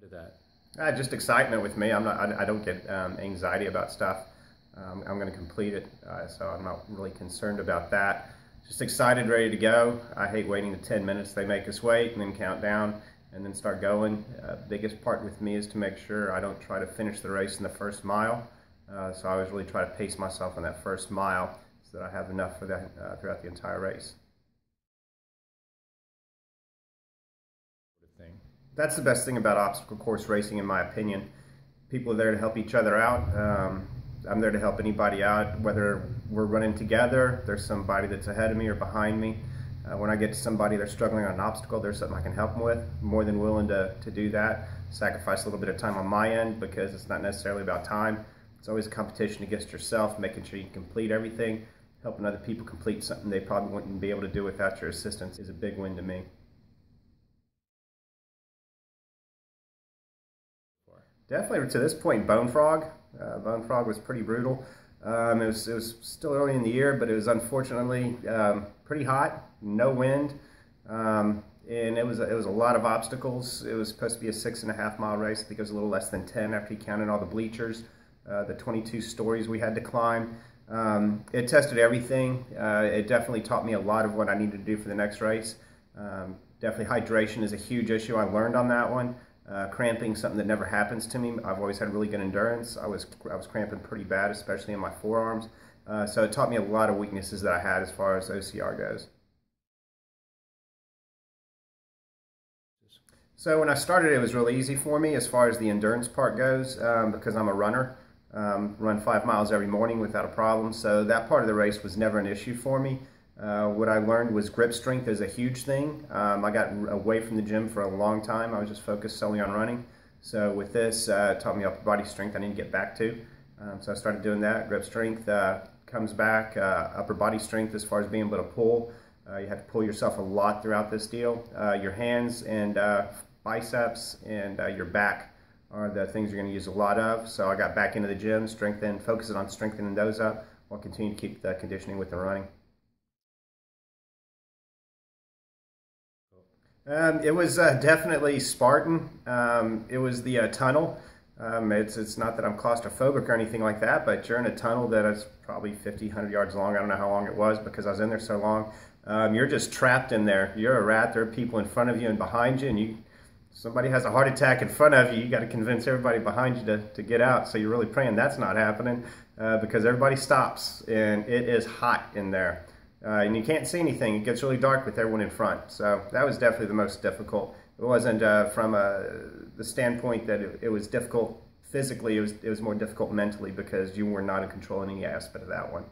to that? Just excitement with me. I don't get anxiety about stuff. I'm going to complete it, so I'm not really concerned about that. Just excited, ready to go. I hate waiting the 10 minutes they make us wait and then count down and then start going. Biggest part with me is to make sure I don't try to finish the race in the first mile. So I always really try to pace myself on that first mile so that I have enough for that throughout the entire race. That's the best thing about obstacle course racing, in my opinion. People are there to help each other out. I'm there to help anybody out, whether we're running together, there's somebody that's ahead of me or behind me. When I get to somebody that's struggling on an obstacle, there's something I can help them with. I'm more than willing to do that. Sacrifice a little bit of time on my end because it's not necessarily about time. It's always a competition against yourself, making sure you can complete everything. Helping other people complete something they probably wouldn't be able to do without your assistance is a big win to me. Definitely to this point, bone frog. Bone frog was pretty brutal. It was still early in the year, but it was unfortunately pretty hot, no wind, and it was a lot of obstacles. It was supposed to be a 6.5 mile race. I think it was a little less than 10 after you counted all the bleachers, the 22 stories we had to climb. It tested everything. It definitely taught me a lot of what I needed to do for the next race. Definitely hydration is a huge issue I learned on that one. Cramping, something that never happens to me. I've always had really good endurance. I was cramping pretty bad, especially in my forearms. So it taught me a lot of weaknesses that I had as far as OCR goes. So when I started, it was really easy for me as far as the endurance part goes because I'm a runner. Run 5 miles every morning without a problem. So that part of the race was never an issue for me. What I learned was grip strength is a huge thing. I got away from the gym for a long time. I was just focused solely on running. So with this, it taught me upper body strength I need to get back to. So I started doing that. Grip strength comes back. Upper body strength as far as being able to pull. You have to pull yourself a lot throughout this deal. Your hands and biceps and your back are the things you're going to use a lot of. So I got back into the gym, focusing on strengthening those up while continuing to keep the conditioning with the running. It was definitely Spartan. It was the tunnel. It's not that I'm claustrophobic or anything like that, but you're in a tunnel that is probably 50, 100 yards long. I don't know how long it was because I was in there so long. You're just trapped in there. You're a rat. There are people in front of you and behind you, and somebody has a heart attack in front of you. You got to convince everybody behind you to get out. So you're really praying that's not happening because everybody stops, and it is hot in there. And you can't see anything. It gets really dark with everyone in front. So that was definitely the most difficult. It wasn't from the standpoint that it was difficult physically. It was more difficult mentally because you were not in control in any aspect of that one.